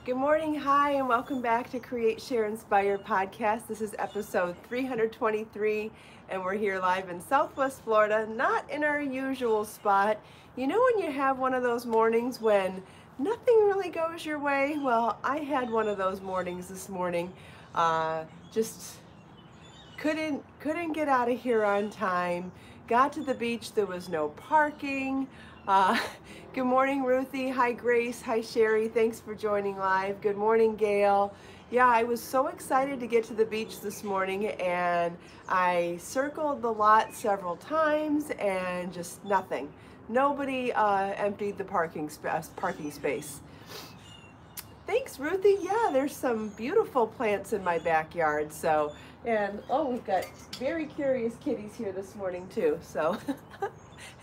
Good morning, hi, and welcome back to Create, Share, Inspire podcast. This is episode 323, and we're here live in Southwest Florida, not in our usual spot. You know when you have one of those mornings when nothing really goes your way? Well, I had one of those mornings this morning. Just couldn't get out of here on time. Got to the beach, there was no parking. Good morning, Ruthie. Hi, Grace. Hi, Sherry. Thanks for joining live. Good morning, Gail. Yeah, I was so excited to get to the beach this morning, and I circled the lot several times and just nothing. Nobody emptied the parking space. Thanks, Ruthie. Yeah, there's some beautiful plants in my backyard. So, and oh, we've got very curious kitties here this morning too. So,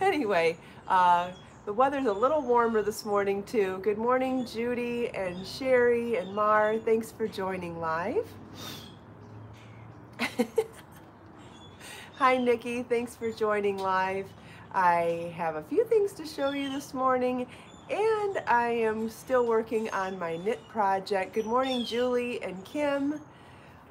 anyway, the weather's a little warmer this morning too. Good morning, Judy and Sherry and Mar. Thanks for joining live. Hi, Nikki. Thanks for joining live. I have a few things to show you this morning, and I am still working on my knit project. Good morning, Julie and Kim.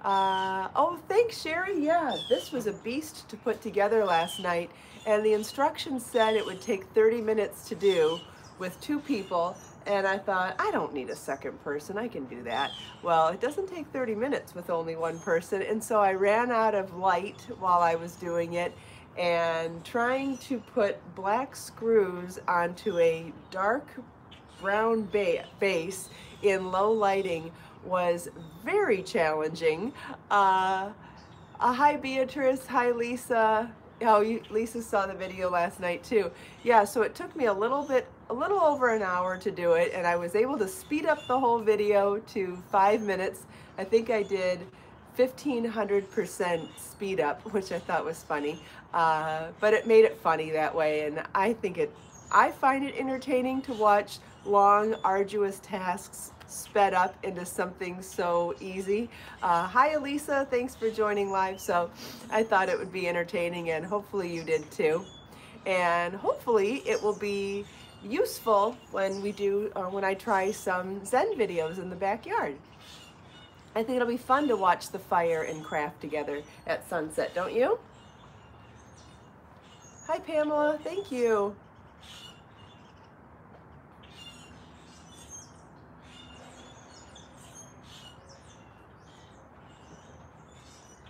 Oh, thanks, Sherry. Yeah, this was a beast to put together last night, and the instructions said it would take 30 minutes to do with 2 people, and I thought, I don't need a second person, I can do that. Well, it doesn't take 30 minutes with only 1 person, and so I ran out of light while I was doing it, and trying to put black screws onto a dark brown base in low lighting was very challenging. Hi, Beatrice. Hi, Lisa. Oh, Lisa saw the video last night too. Yeah, so it took me a little over an hour to do it, and I was able to speed up the whole video to 5 minutes. I think I did 1500% speed up, which I thought was funny. But it made it funny that way, and I find it entertaining to watch long, arduous tasks sped up into something so easy. Hi, Elisa. Thanks for joining live. So I thought it would be entertaining, and hopefully you did too. And hopefully it will be useful when I try some Zen videos in the backyard. I think it'll be fun to watch the fire and craft together at sunset, don't you? Hi, Pamela. Thank you.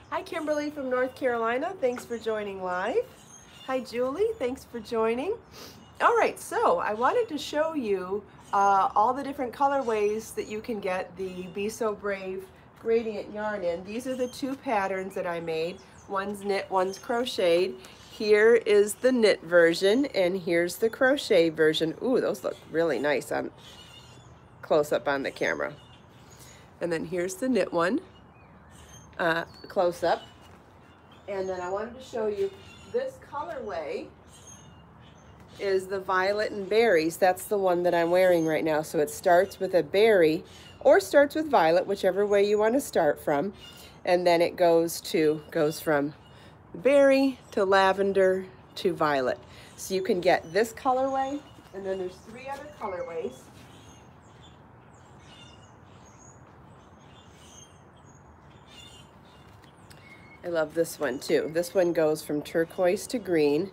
Hi, Kimberly from North Carolina. Thanks for joining live. Hi, Julie. Thanks for joining. All right, so I wanted to show you all the different colorways that you can get the Be So Brave gradient yarn in. These are the 2 patterns that I made. One's knit, one's crocheted. Here is the knit version, and here's the crochet version. Ooh, those look really nice on close up on the camera. And then here's the knit one. Close up, and then I wanted to show you this colorway is the violet and berries. That's the one that I'm wearing right now. So it starts with a berry or starts with violet, whichever way you want to start from, and then it goes from berry to lavender to violet. So you can get this colorway, and then there's 3 other colorways. I love this one too. This one goes from turquoise to green.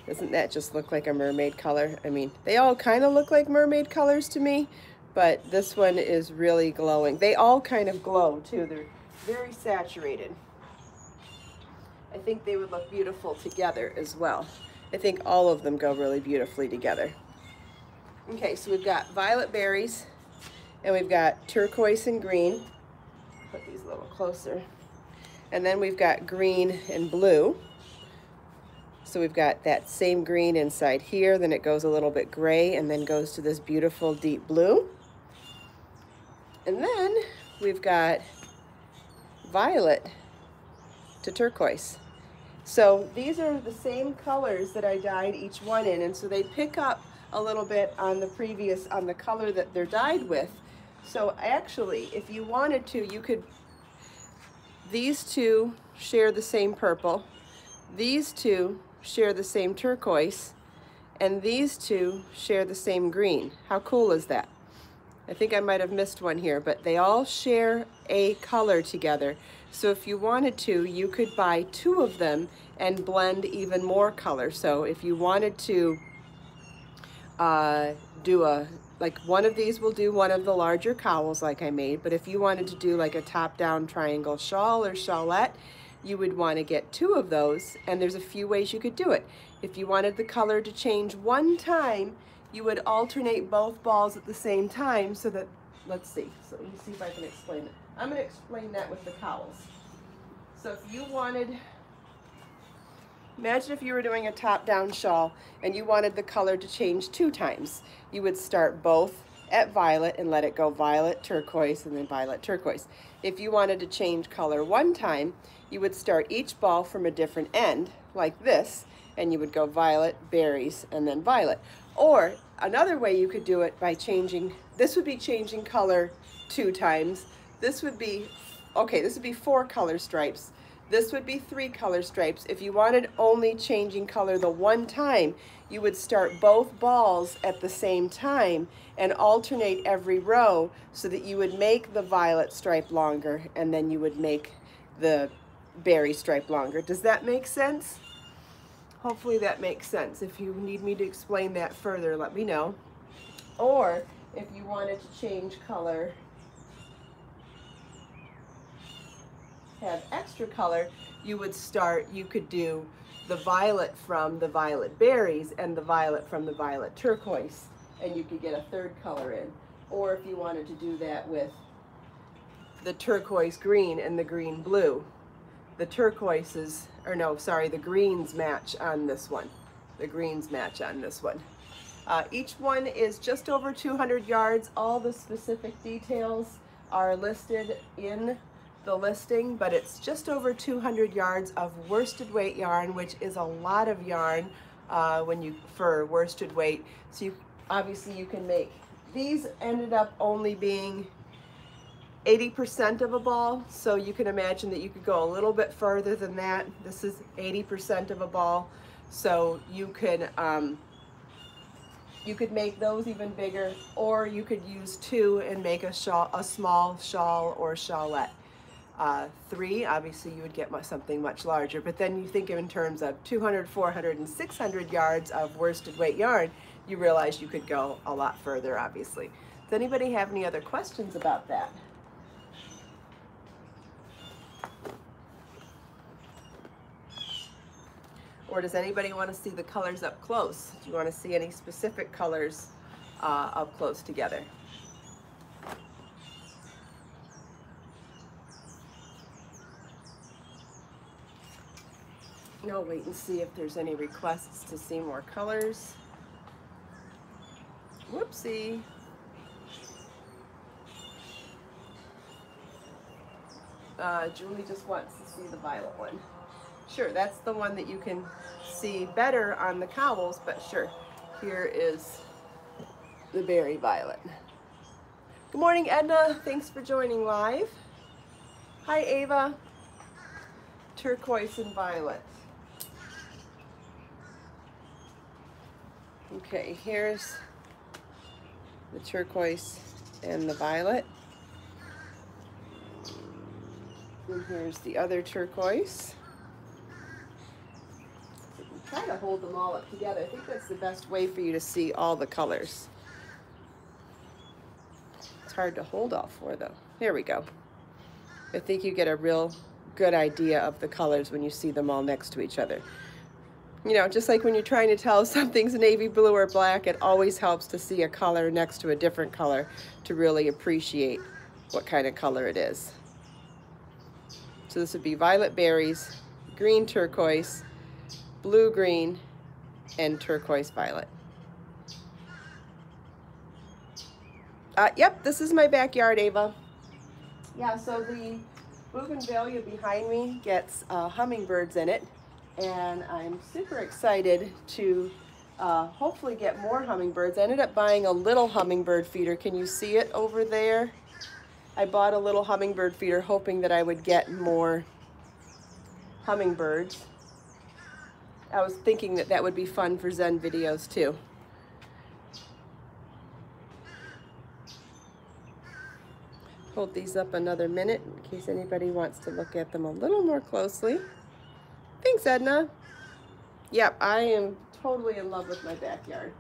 Doesn't that just look like a mermaid color? I mean, they all kind of look like mermaid colors to me, but this one is really glowing. They all kind of glow too. They're very saturated. I think they would look beautiful together as well. I think all of them go really beautifully together. Okay, so we've got violet berries, and we've got turquoise and green. Put these a little closer. And then we've got green and blue. So we've got that same green inside here, then it goes a little bit gray and then goes to this beautiful deep blue. And then we've got violet to turquoise. So these are the same colors that I dyed each one in, and so they pick up a little bit on the color that they're dyed with. So actually, if you wanted to, you could, these 2 share the same purple, these 2 share the same turquoise, and these 2 share the same green. How cool is that? I think I might have missed one here, but they all share a color together. So if you wanted to, you could buy 2 of them and blend even more color. So if you wanted to like one of these will do one of the larger cowls like I made, but if you wanted to do like a top-down triangle shawl or shawlette, you would want to get 2 of those, and there's a few ways you could do it. If you wanted the color to change one time, you would alternate both balls at the same time so that, let's see, so let me see if I can explain it. I'm going to explain that with the cowls. So if you wanted, imagine if you were doing a top-down shawl and you wanted the color to change 2 times. You would start both at violet and let it go violet, turquoise, and then violet, turquoise. If you wanted to change color 1 time, you would start each ball from a different end, like this, and you would go violet, berries, and then violet. Or another way you could do it by changing, this would be changing color 2 times. This would be, okay, this would be 4 color stripes. This would be 3 color stripes. If you wanted only changing color the 1 time, you would start both balls at the same time and alternate every row so that you would make the violet stripe longer and then you would make the berry stripe longer. Does that make sense? Hopefully that makes sense. If you need me to explain that further, let me know. Or if you wanted to change color, have extra color, you would start, you could do the violet from the violet berries and the violet from the violet turquoise, and you could get a 3rd color in. Or if you wanted to do that with the turquoise green and the green blue, the turquoises, or no, sorry, the greens match on this one. The greens match on this one. Each one is just over 200 yards. All the specific details are listed in the listing, but it's just over 200 yards of worsted weight yarn, which is a lot of yarn for worsted weight. So obviously you can make, these ended up only being 80% of a ball, so you can imagine that you could go a little bit further than that. This is 80% of a ball, so you could make those even bigger, or you could use 2 and make a small shawl or shawlette. 3, obviously you would get something much larger, but then you think in terms of 200, 400, and 600 yards of worsted weight yarn, you realize you could go a lot further, obviously. Does anybody have any other questions about that? Or does anybody want to see the colors up close? Do you want to see any specific colors up close together? I'll wait and see if there's any requests to see more colors. Whoopsie. Julie just wants to see the violet one. Sure, that's the one that you can see better on the cowls, but sure, here is the berry violet. Good morning, Edna. Thanks for joining live. Hi, Ava. Turquoise and violet. Okay, here's the turquoise and the violet. And here's the other turquoise. Try to hold them all up together. I think that's the best way for you to see all the colors. It's hard to hold all 4 though. There we go. I think you get a real good idea of the colors when you see them all next to each other. You know, just like when you're trying to tell if something's navy blue or black, it always helps to see a color next to a different color to really appreciate what kind of color it is. So this would be violet berries, green turquoise, blue green, and turquoise violet. Yep, this is my backyard, Ava. Yeah, so the bougainvillea behind me gets hummingbirds in it, and I'm super excited to hopefully get more hummingbirds. I ended up buying a little hummingbird feeder. Can you see it over there? I bought a little hummingbird feeder hoping that I would get more hummingbirds. I was thinking that that would be fun for Zen videos too. hold these up another minute in case anybody wants to look at them a little more closely. Thanks, Edna. Yep, I am totally in love with my backyard.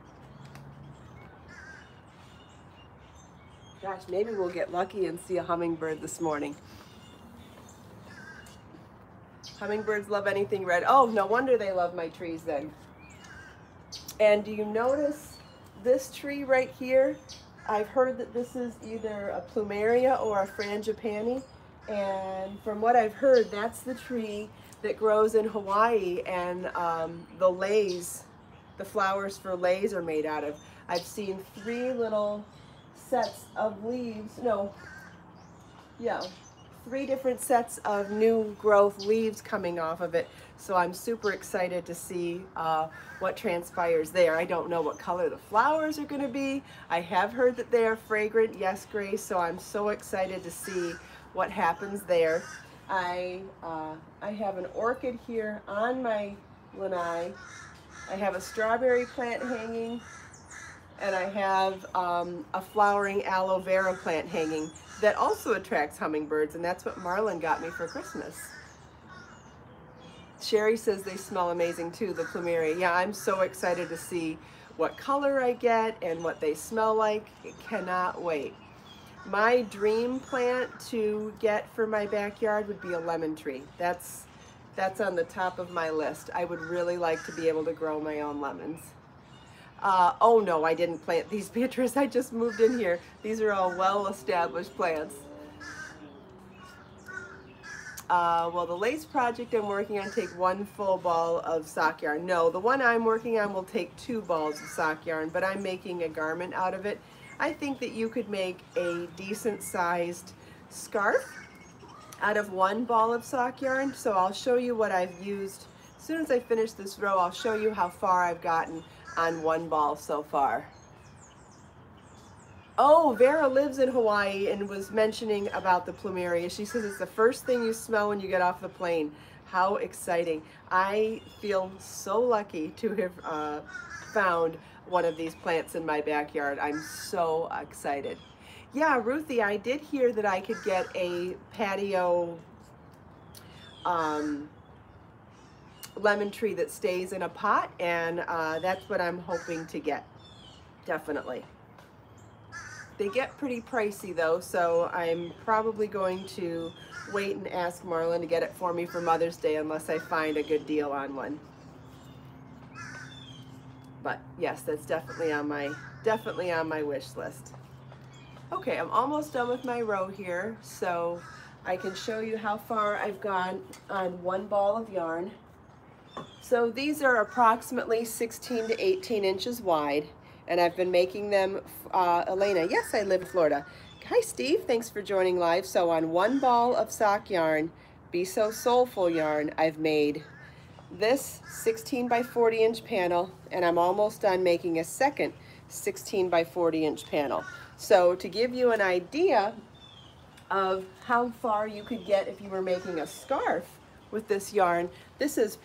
Gosh, maybe we'll get lucky and see a hummingbird this morning. Hummingbirds love anything red. Oh, no wonder they love my trees then. And do you notice this tree right here? I've heard that this is either a plumeria or a frangipani. And from what I've heard, that's the tree that grows in Hawaii, and the leis, the flowers for leis are made out of. I've seen 3 little sets of leaves, no, yeah, 3 different sets of new growth leaves coming off of it. So I'm super excited to see what transpires there. I don't know what color the flowers are going to be. I have heard that they are fragrant. Yes, Grace. So I'm so excited to see what happens there. I have an orchid here on my lanai. I have a strawberry plant hanging, and I have a flowering aloe vera plant hanging that also attracts hummingbirds, and that's what Marlon got me for Christmas. Sherry says they smell amazing too, the plumeria. Yeah, I'm so excited to see what color I get and what they smell like. I cannot wait. My dream plant to get for my backyard would be a lemon tree. That's on the top of my list. I would really like to be able to grow my own lemons. Oh no, I didn't plant these, Beatrice. I just moved in here. These are all well-established plants. Well, the lace project I'm working on take 1 full ball of sock yarn. No, the one I'm working on will take 2 balls of sock yarn, but I'm making a garment out of it. I think that you could make a decent sized scarf out of 1 ball of sock yarn. So I'll show you what I've used. As soon as I finish this row, I'll show you how far I've gotten on 1 ball so far. Oh, Vera lives in Hawaii and was mentioning about the plumeria. She says it's the first thing you smell when you get off the plane. How exciting. I feel so lucky to have found one of these plants in my backyard. I'm so excited. Yeah, Ruthie, I did hear that I could get a patio lemon tree that stays in a pot, and that's what I'm hoping to get, definitely. They get pretty pricey though, so I'm probably going to wait and ask Marlon to get it for me for Mother's Day unless I find a good deal on one. But yes, that's definitely on my wish list. Okay, I'm almost done with my row here, so I can show you how far I've gone on 1 ball of yarn. So these are approximately 16 to 18 inches wide, and I've been making them, Elena, yes, I live in Florida. Hi, Steve, thanks for joining live. So on 1 ball of sock yarn, Be So Soulful yarn, I've made this 16 by 40 inch panel, and I'm almost done making a second 16 by 40 inch panel. So to give you an idea of how far you could get if you were making a scarf with this yarn, this is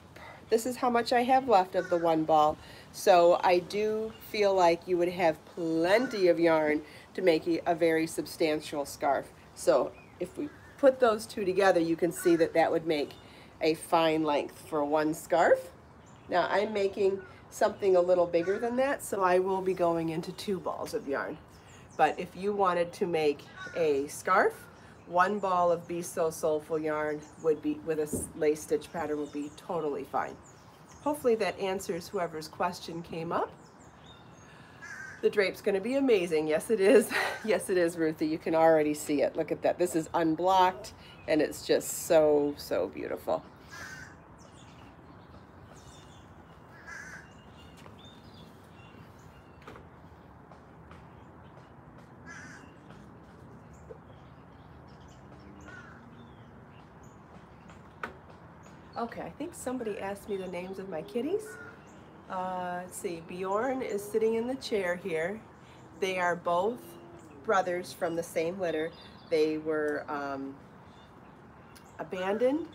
how much I have left of the 1 ball. So I do feel like you would have plenty of yarn to make a very substantial scarf. So if we put those 2 together, you can see that that would make a fine length for 1 scarf. Now I'm making something a little bigger than that, so I will be going into 2 balls of yarn. But if you wanted to make a scarf, 1 ball of Be So Soulful yarn would be, with a lace stitch pattern, would be totally fine. Hopefully that answers whoever's question came up. The drape's going to be amazing. Yes, it is. Yes, it is, Ruthie. You can already see it. Look at that. This is unblocked, and it's just so, so beautiful. Okay, I think somebody asked me the names of my kitties. Let's see, Bjorn is sitting in the chair here. They are both brothers from the same litter. They were abandoned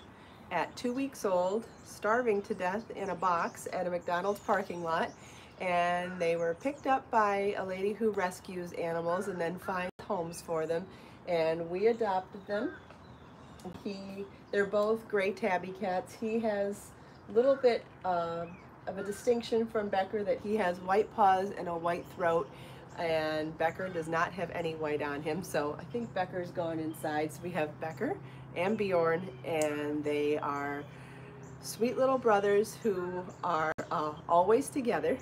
at 2 weeks old, starving to death in a box at a McDonald's parking lot. And they were picked up by a lady who rescues animals and then finds homes for them. and we adopted them. They're both gray tabby cats. He has a little bit of a distinction from Becker, that he has white paws and a white throat, and Becker does not have any white on him. So I think Becker's gone inside. So we have Becker and Bjorn, and they are sweet little brothers who are always together.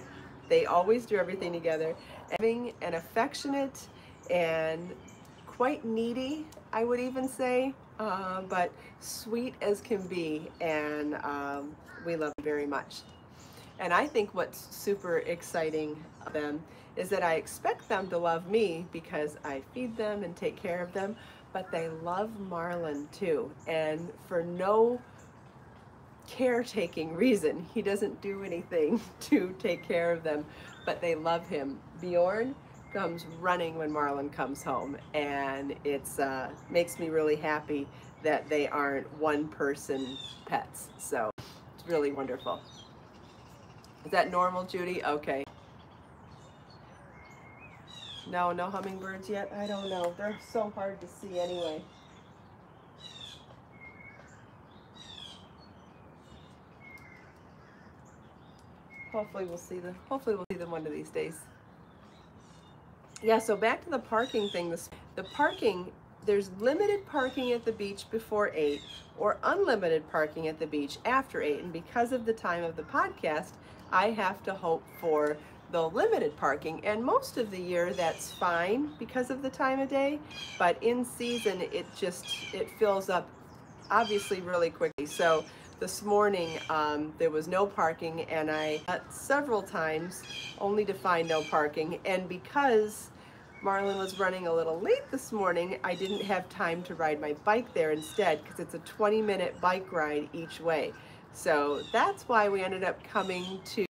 They always do everything together. Having an affectionate and quite needy, I would even say, but sweet as can be, and we love them very much. And I think what's super exciting of them is that I expect them to love me because I feed them and take care of them, but they love Marlin too, and for no caretaking reason. He doesn't do anything to take care of them, but they love him. Bjorn comes running when Marlin comes home, and it's makes me really happy that they aren't one-person pets. So it's really wonderful. Is that normal, Judy? Okay. No hummingbirds yet? I don't know. They're so hard to see anyway. Hopefully we'll see them one of these days. Yeah, so back to the parking thing. The parking, there's limited parking at the beach before 8 or unlimited parking at the beach after 8. And because of the time of the podcast, I have to hope for the limited parking. And most of the year that's fine because of the time of day, but in season it fills up obviously really quickly. So this morning there was no parking, and I several times only to find no parking. And because Marlin was running a little late this morning, I didn't have time to ride my bike there instead, because it's a 20-minute bike ride each way. So that's why we ended up coming to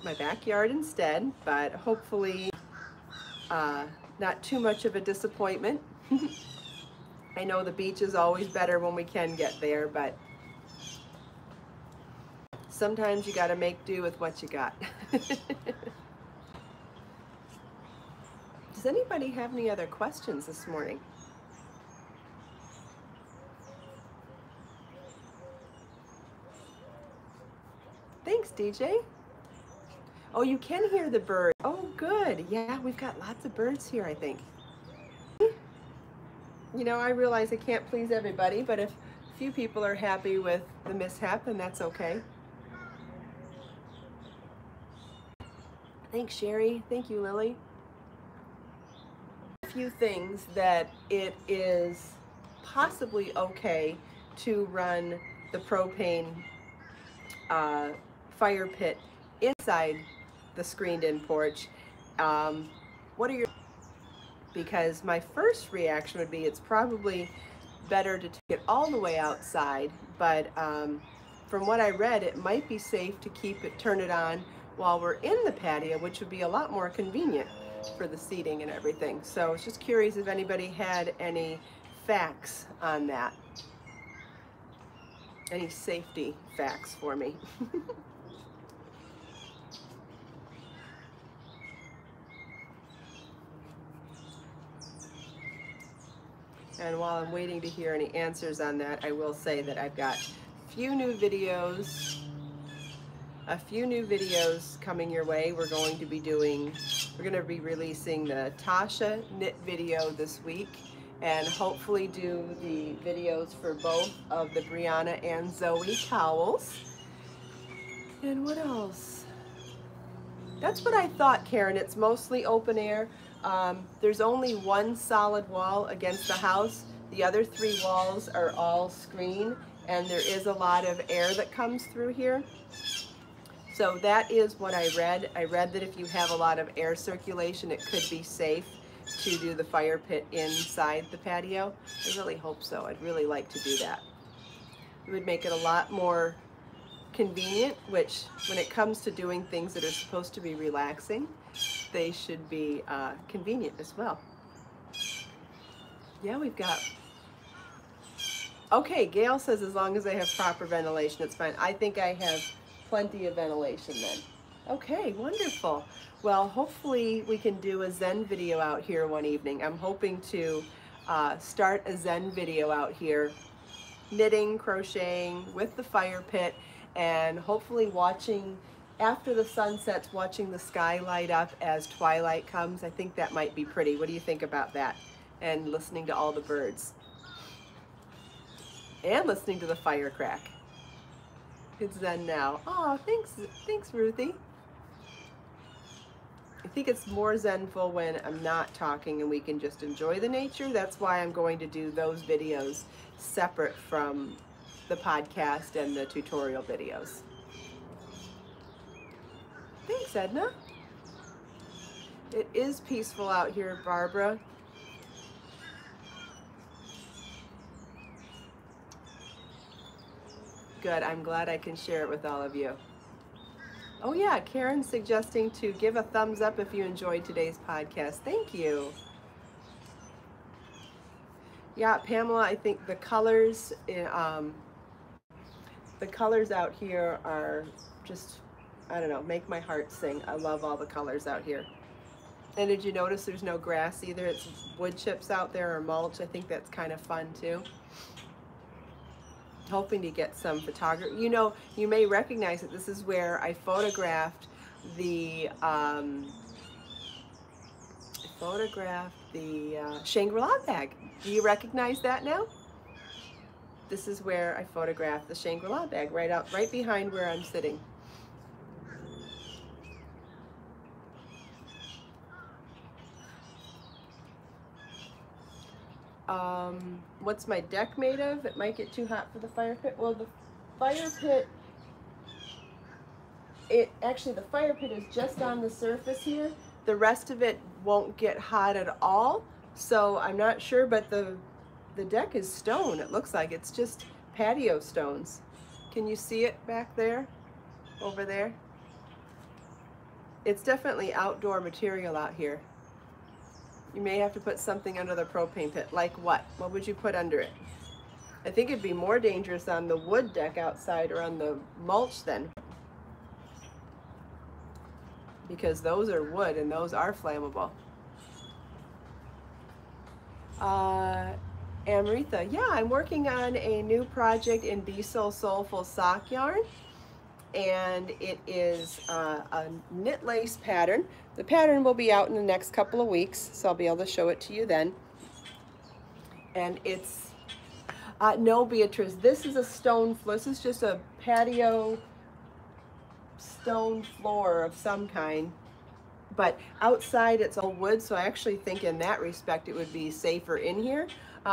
my backyard instead, but hopefully not too much of a disappointment. I know the beach is always better when we can get there, but sometimes you got to make do with what you got. Does anybody have any other questions this morning? Thanks, DJ. Oh, you can hear the bird. Oh, good. Yeah, we've got lots of birds here, I think. You know, I realize I can't please everybody, but if a few people are happy with the mishap, then that's okay. Thanks, Sherry. Thank you, Lily. A few things that it is possibly okay to run the propane fire pit inside the screened-in porch. What are your... Because my first reaction would be it's probably better to take it all the way outside, but from what I read, it might be safe to turn it on while we're in the patio, which would be a lot more convenient for the seating and everything. So I was just curious if anybody had any facts on that. Any safety facts for me. And while I'm waiting to hear any answers on that, I will say that I've got a few new videos coming your way. We're going to be releasing the Tasha knit video this week, and hopefully do the videos for both of the Brianna and Zoe towels. And what else? That's what I thought, Karen. It's mostly open air. There's only one solid wall against the house. The other 3 walls are all screen, and there is a lot of air that comes through here. So that is what I read. I read that if you have a lot of air circulation, it could be safe to do the fire pit inside the patio. I really hope so. I'd really like to do that. It would make it a lot more convenient, which when it comes to doing things that are supposed to be relaxing, they should be convenient as well. Yeah, we've got... Okay, Gail says as long as I have proper ventilation, it's fine. I think I have plenty of ventilation then. Okay, wonderful. Well, hopefully we can do a Zen video out here one evening. I'm hoping to start a Zen video out here, knitting, crocheting with the fire pit, and hopefully watching, after the sun sets, watching the sky light up as twilight comes. I think that might be pretty. What do you think about that? And listening to all the birds. And listening to the fire crack. It's Zen now. Oh, thanks, Ruthie. I think it's more zenful when I'm not talking and we can just enjoy the nature. That's why I'm going to do those videos separate from the podcast and the tutorial videos. Thanks, Edna. It is peaceful out here, Barbara. Good, I'm glad I can share it with all of you. Oh yeah, Karen's suggesting to give a thumbs up if you enjoyed today's podcast. Thank you. Yeah, Pamela, I think the colors out here are just, I don't know, make my heart sing. I love all the colors out here. And did you notice there's no grass either? It's wood chips out there or mulch. I think that's kind of fun too. Hoping to get some photography. You know, you may recognize that this is where I photographed the Shangri-La bag. Do you recognize that now? This is where I photographed the Shangri-La bag, right behind where I'm sitting. What's my deck made of? It might get too hot for the fire pit. Well, the fire pit, actually the fire pit is just on the surface here. The rest of it won't get hot at all. So I'm not sure, but the deck is stone. It looks like it's just patio stones. Can you see it back there? Over there? It's definitely outdoor material out here. You may have to put something under the propane pit. Like what? What would you put under it? I think it'd be more dangerous on the wood deck outside or on the mulch then. Because those are wood and those are flammable. Amrita, yeah, I'm working on a new project in Be So Soulful sock yarn. And it is a knit lace pattern. The pattern will be out in the next couple of weeks, so I'll be able to show it to you then. And it's, no, Beatrice, this is a stone floor. This is just a patio stone floor of some kind. But outside it's all wood, so I actually think in that respect it would be safer in here.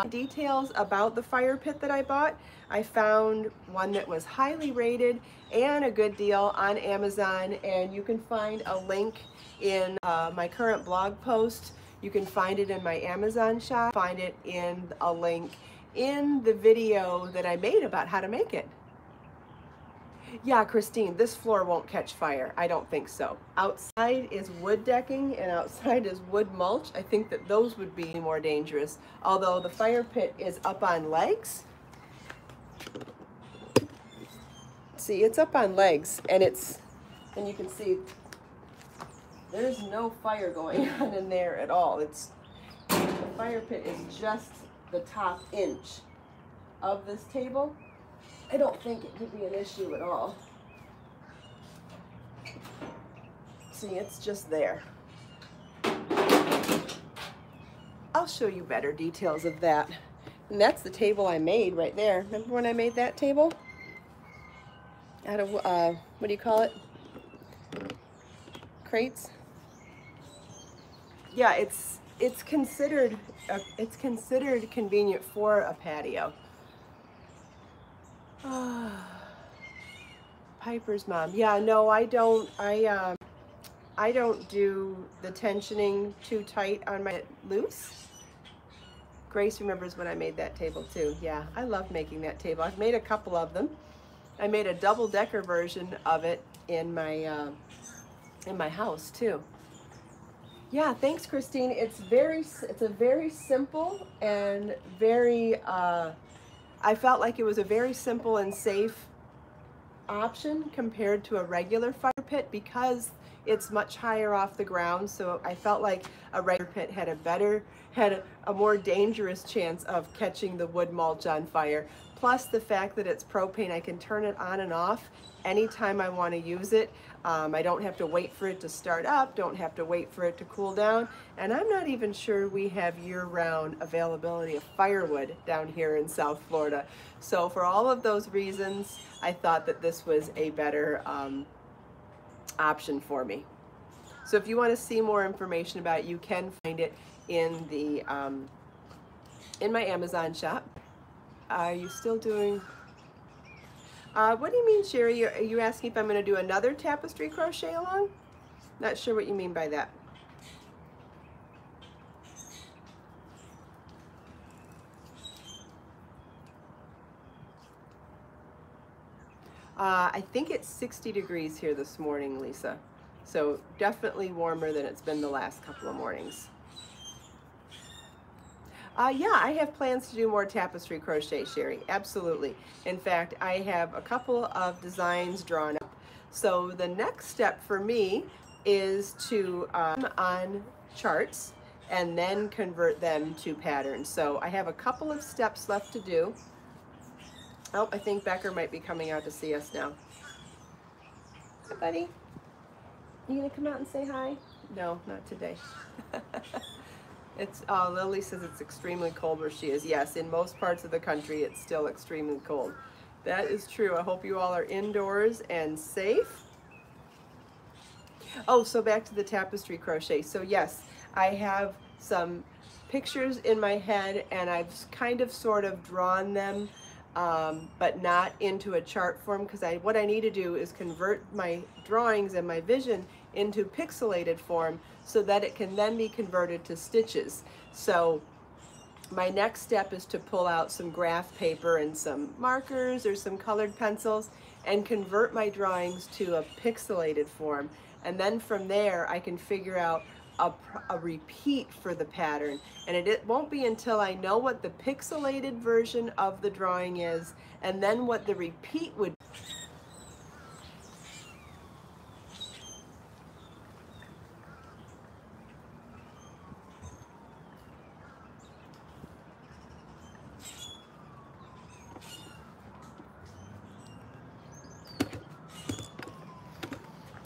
Details about the fire pit that I bought. I found one that was highly rated and a good deal on Amazon, and you can find a link in my current blog post. You can find it in my Amazon shop, find it in a link in the video that I made about how to make it. Yeah, Christine, this floor won't catch fire. I don't think so. Outside is wood decking and outside is wood mulch. I think that those would be more dangerous. Although the fire pit is up on legs. See, it's up on legs and you can see there's no fire going on in there at all. The fire pit is just the top inch of this table. I don't think it could be an issue at all. See, it's just there. I'll show you better details of that. And that's the table I made right there. Remember when I made that table? Out of, what do you call it? Crates? Yeah, it's considered convenient for a patio. Piper's mom. Yeah, no, I don't. I don't do the tensioning too tight on my loose. Grace remembers when I made that table too. Yeah, I love making that table. I've made a couple of them. I made a double-decker version of it in my house too. Yeah, thanks, Christine. It's a very simple and very. I felt like it was a very simple and safe option compared to a regular fire pit because it's much higher off the ground. So I felt like a regular pit had a more dangerous chance of catching the wood mulch on fire. Plus the fact that it's propane, I can turn it on and off anytime I want to use it. I don't have to wait for it to start up, don't have to wait for it to cool down, and I'm not even sure we have year-round availability of firewood down here in South Florida. So for all of those reasons, I thought that this was a better option for me. So if you want to see more information about it, you can find it in the in my Amazon shop. Are you still doing? What do you mean, Sherry? Are you asking if I'm going to do another tapestry crochet along? Not sure what you mean by that. I think it's 60 degrees here this morning, Lisa. So definitely warmer than it's been the last couple of mornings. Yeah, I have plans to do more tapestry crochet, Sherry. Absolutely. In fact, I have a couple of designs drawn up. So the next step for me is to on charts and then convert them to patterns. So I have a couple of steps left to do. Oh, I think Becker might be coming out to see us now. Hi, buddy. You gonna come out and say hi? No, not today. It's Lily says it's extremely cold where she is. Yes, in most parts of the country, it's still extremely cold. That is true. I hope you all are indoors and safe. Oh, so back to the tapestry crochet. So yes, I have some pictures in my head, and I've kind of sort of drawn them, but not into a chart form, because what I need to do is convert my drawings and my vision into pixelated form so that it can then be converted to stitches. So my next step is to pull out some graph paper and some markers or some colored pencils and convert my drawings to a pixelated form. And then from there, I can figure out a repeat for the pattern. And it won't be until I know what the pixelated version of the drawing is and then what the repeat would be.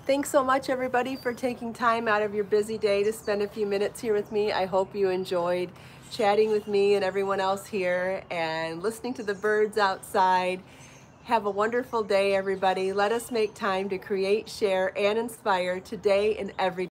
Thanks so much, everybody, for taking time out of your busy day to spend a few minutes here with me. I hope you enjoyed chatting with me and everyone else here and listening to the birds outside. Have a wonderful day, everybody. Let us make time to create, share, and inspire today and every day.